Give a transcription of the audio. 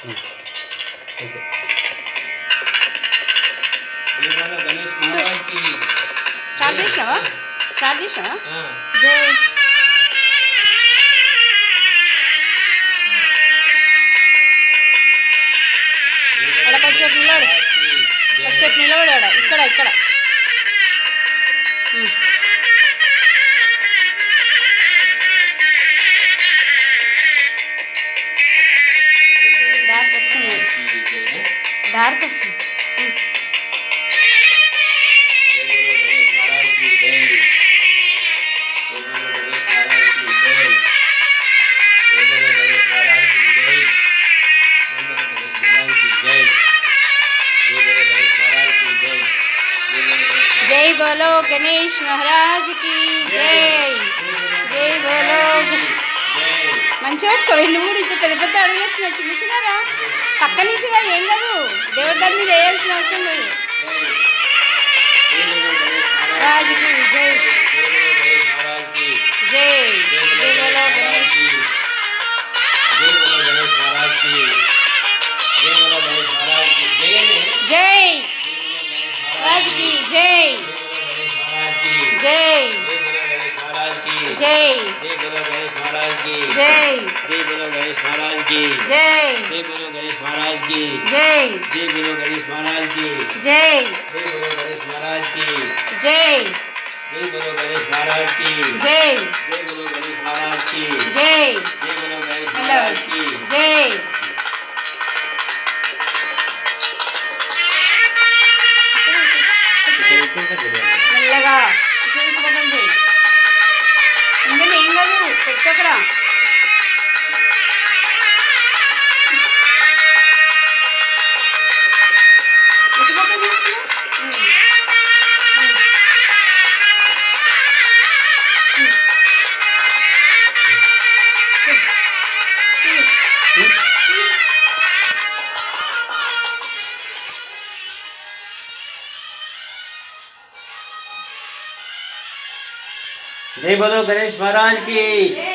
Okay. జై బోలో గణేష్ మహారాజ్కి. స్టార్ట్ చేసినావా? స్టార్ట్ చేసినావా? ఆ. జై అక్కడ కొద్దిసేపు నిలబడు, కొద్దిసేపు నిలబడాడు. ఇక్కడ ఇక్కడ డార్క్ వస్తుంది, డార్క్ వస్తుంది. जय बोलो गणेश महाराज की जय. जय बोलो. మంచిగా పట్టుకోవాలి నువ్వు కూడా. ఇంత పెద్ద పెద్ద అడుగులు వేస్తున్నావు, చిన్న చిన్నరా పక్క నుంచిగా ఏం కాదు. దేవుడి దాని మీద వేయాల్సిన అవసరం లేదు. రాజుకి జై. జై. జై బోలో గణేష్. జై రాజుకి జై. జై జై జై जय बोलो गणेश महाराज की. జై जय बोलो गणेश महाराज की. జై जय बोलो गणेश महाराज की. జై जय बोलो गणेश महाराज की. జై जय बोलो गणेश महाराज की. జై जय बोलो गणेश महाराज की. జై जय बोलो गणेश महाराज की. జై. మెల్లగా చేతి పక్కన చేయి. ఉండండి, ఏం కాదు, పెట్టక్కడ. ఇటు పక్కన చేస్తున్నా. जय बोलो गणेश महाराज की.